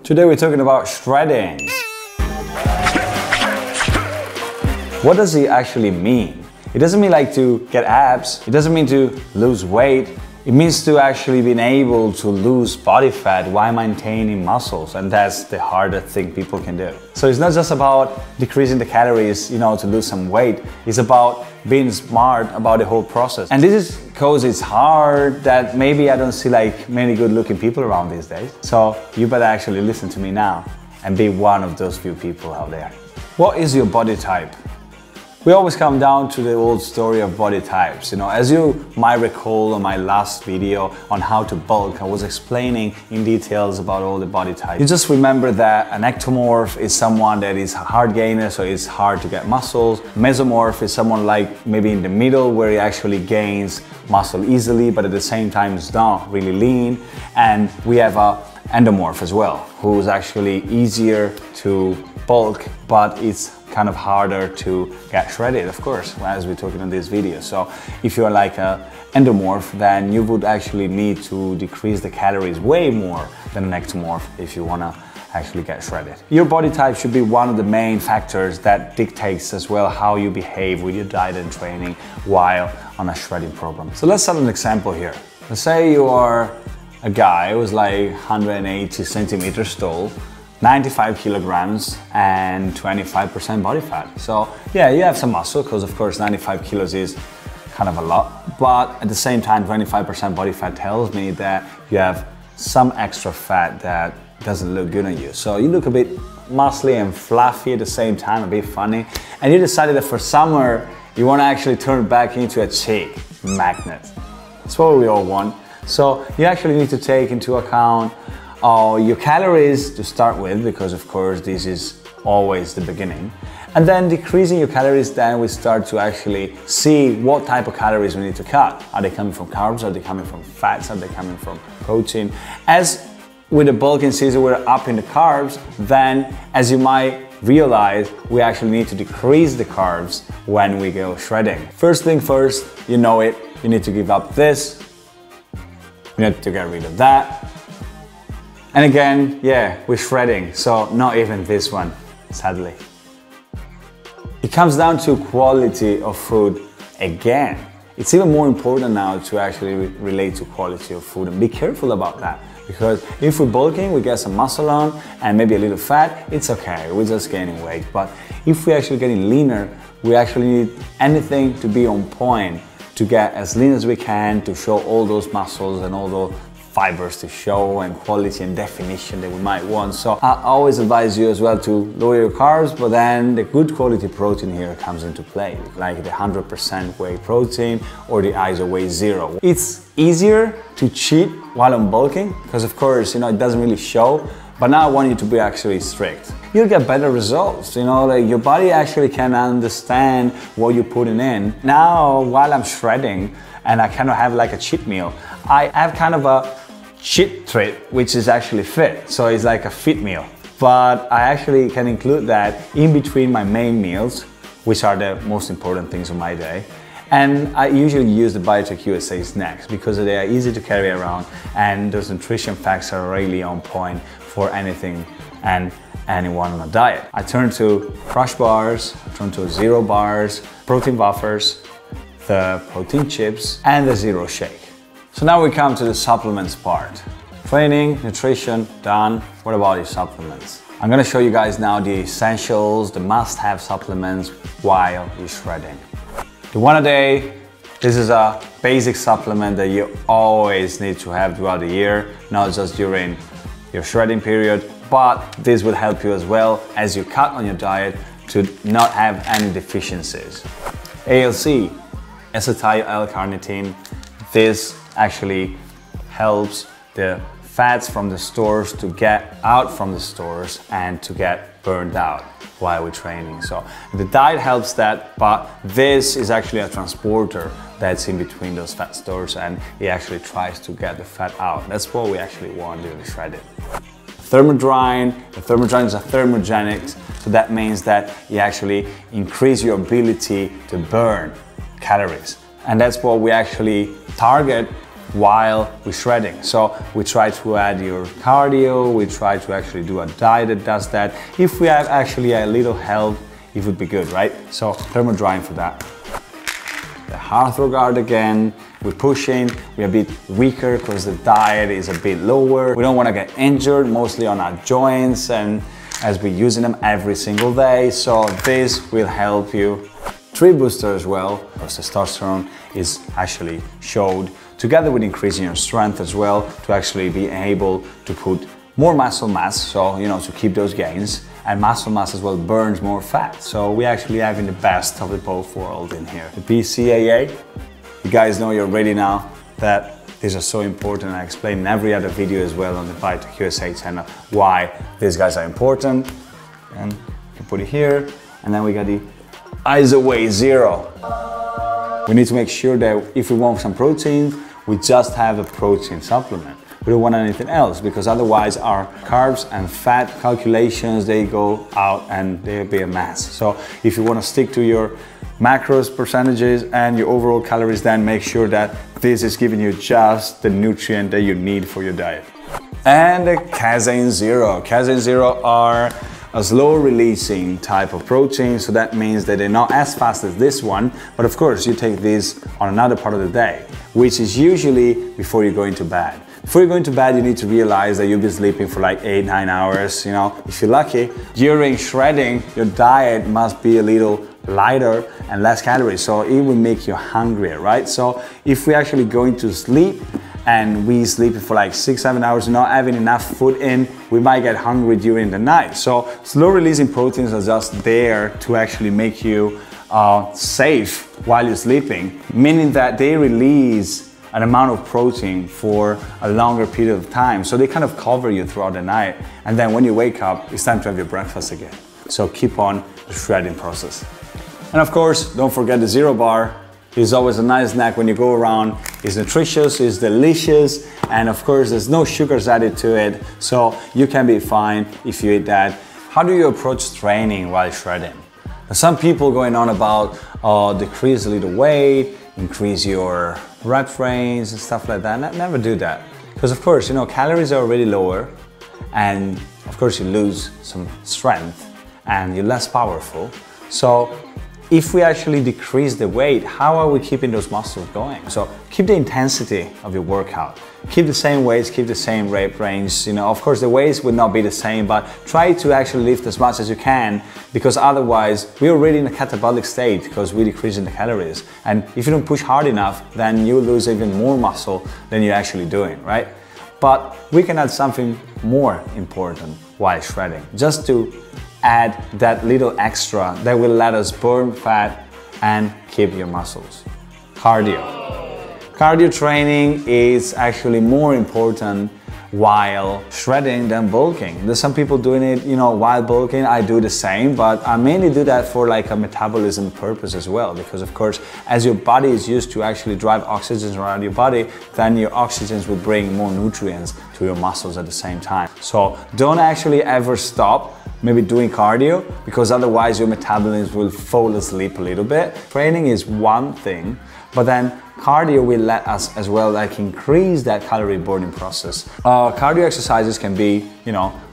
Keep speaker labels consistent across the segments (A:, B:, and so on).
A: Today we're talking about shredding. What does it actually mean? It doesn't mean like to get abs, it doesn't mean to lose weight. It means to actually being able to lose body fat while maintaining muscles, and that's the hardest thing people can do. So it's not just about decreasing the calories, you know, to lose some weight. It's about being smart about the whole process. And this is because it's hard that maybe I don't see like many good looking people around these days. So you better actually listen to me now and be one of those few people out there. What is your body type? We always come down to the old story of body types. You know, as you might recall on my last video on how to bulk, I was explaining in details about all the body types. You just remember that an ectomorph is someone that is a hard gainer, so it's hard to get muscles. Mesomorph is someone like maybe in the middle where he actually gains muscle easily, but at the same time is not really lean. And we have a endomorph as well, who's actually easier to bulk, but it's kind of harder to get shredded, of course, as we're talking in this video. So if you're like an endomorph, then you would actually need to decrease the calories way more than an ectomorph if you want to actually get shredded. Your body type should be one of the main factors that dictates as well how you behave with your diet and training while on a shredding program. So let's start an example here. Let's say you are a guy who's like 180 centimeters tall, 95 kilograms and 25% body fat. So yeah, you have some muscle because of course 95 kilos is kind of a lot, but at the same time 25% body fat tells me that you have some extra fat that doesn't look good on you. So you look a bit muscly and fluffy at the same time, a bit funny, and you decided that for summer you want to actually turn back into a chick magnet. That's what we all want. So you actually need to take into account your calories to start with, because of course this is always the beginning, and then decreasing your calories, then we start to actually see what type of calories we need to cut. Are they coming from carbs? Are they coming from fats? Are they coming from protein? As with the bulking season we're up in the carbs, then as you might realize, we actually need to decrease the carbs when we go shredding. First thing first, you know it, you need to give up this, you need to get rid of that. And again, yeah, we're shredding, so not even this one, sadly. It comes down to quality of food again. It's even more important now to actually relate to quality of food, and be careful about that, because if we're bulking, we get some muscle on and maybe a little fat, it's okay, we're just gaining weight. But if we're actually getting leaner, we actually need anything to be on point to get as lean as we can, to show all those muscles and all those fibers to show, and quality and definition that we might want. So I always advise you as well to lower your carbs, but then the good quality protein here comes into play, like the 100% whey protein or the ISO whey zero. It's easier to cheat while I'm bulking because of course, you know, it doesn't really show, but now I want you to be actually strict. You'll get better results, you know, like your body actually can understand what you're putting in. Now, while I'm shredding and I kind of have like a cheat meal, I have kind of a cheat treat, which is actually fit. So it's like a fit meal. But I actually can include that in between my main meals, which are the most important things of my day. And I usually use the BioTechUSA snacks because they are easy to carry around and those nutrition facts are really on point for anything and anyone on a diet. I turn to crush bars, I turn to zero bars, protein buffers, the protein chips, and the zero shake. So now we come to the supplements part. Training, nutrition, done. What about your supplements? I'm gonna show you guys now the essentials, the must-have supplements while you're shredding. The one a day, this is a basic supplement that you always need to have throughout the year, not just during your shredding period, but this will help you as well as you cut on your diet to not have any deficiencies. ALC, acetyl L-carnitine. This actually helps the fats from the stores to get out from the stores and to get burned out while we're training. So the diet helps that, but this is actually a transporter that's in between those fat stores, and it actually tries to get the fat out. That's what we actually want during the shredding. Thermodrying. The thermodrying is a thermogenic, so that means that you actually increase your ability to burn calories. And that's what we actually target while we're shredding. So we try to add your cardio, we try to actually do a diet that does that. If we have actually a little help, it would be good, right? So thermal drying for that. The heart throw guard again, we're pushing, we're a bit weaker because the diet is a bit lower. We don't want to get injured, mostly on our joints, and as we're using them every single day. So this will help you. Tree booster as well, because testosterone is actually showed together with increasing your strength as well to actually be able to put more muscle mass, so to keep those gains, and muscle mass as well burns more fat. So we're actually having the best of the both worlds in here. The BCAA, you guys know you're ready now that these are so important. I explain in every other video as well on the BioTechUSA channel why these guys are important. And you can put it here, and then we got the ISOWay Zero. We need to make sure that if we want some protein, we just have a protein supplement. We don't want anything else, because otherwise our carbs and fat calculations, they go out and they'll be a mess. So if you want to stick to your macros percentages and your overall calories, then make sure that this is giving you just the nutrient that you need for your diet. And the Casein Zero. Casein Zero are a slow releasing type of protein, so that means that they're not as fast as this one, but of course you take this on another part of the day, which is usually before you go into bed. Before you go into bed, you need to realize that you'll be sleeping for like 8-9 hours, if you're lucky. During shredding, your diet must be a little lighter and less calories, so it will make you hungrier, right? So if we actually go into sleep and we sleep for like 6-7 hours, not having enough food in, we might get hungry during the night. So slow releasing proteins are just there to actually make you safe while you're sleeping, meaning that they release an amount of protein for a longer period of time. So they kind of cover you throughout the night. And then when you wake up, it's time to have your breakfast again. So keep on the shredding process. And of course, don't forget the Zero Bar. It's always a nice snack when you go around. It's nutritious, it's delicious, and of course there's no sugars added to it, so you can be fine if you eat that. How do you approach training while shredding? Now, some people going on about decrease a little weight, increase your rep range and stuff like that. Never do that, because of course calories are already lower, and of course you lose some strength and you're less powerful. So if we actually decrease the weight, how are we keeping those muscles going? So keep the intensity of your workout. Keep the same weights, keep the same rep range. Of course the weights would not be the same, but try to actually lift as much as you can, because otherwise we're already in a catabolic state because we're decreasing the calories. And if you don't push hard enough, then you lose even more muscle than you're actually doing, right? But we can add something more important while shredding, just to add that little extra that will let us burn fat and keep your muscles. Cardio. Cardio training is actually more important while shredding than bulking. There's some people doing it, while bulking. I do the same, but I mainly do that for like a metabolism purpose as well, because of course, as your body is used to actually drive oxygen around your body, then your oxygens will bring more nutrients to your muscles at the same time. So don't actually ever stop maybe doing cardio, because otherwise your metabolism will fall asleep a little bit. Training is one thing, but then cardio will let us as well increase that calorie burning process. Cardio exercises can be,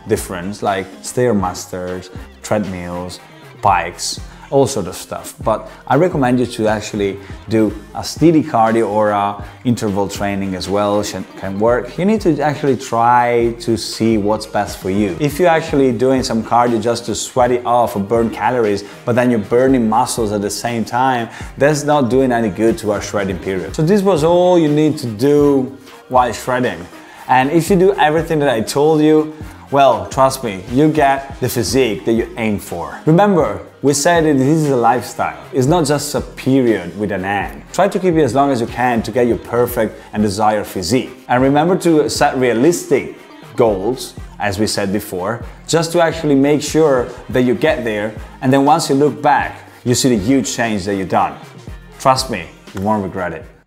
A: different, like stairmasters, treadmills, bikes, all sort of stuff. But I recommend you to actually do a steady cardio or interval training as well, can work. You need to actually try to see what's best for you. If you're actually doing some cardio just to sweat it off or burn calories, but then you're burning muscles at the same time, that's not doing any good to our shredding period. So this was all you need to do while shredding. And if you do everything that I told you, well, trust me, you get the physique that you aim for. Remember, we said that this is a lifestyle. It's not just a period with an end. Try to keep it as long as you can to get your perfect and desired physique. And remember to set realistic goals, as we said before, just to actually make sure that you get there. And then once you look back, you see the huge change that you've done. Trust me, you won't regret it.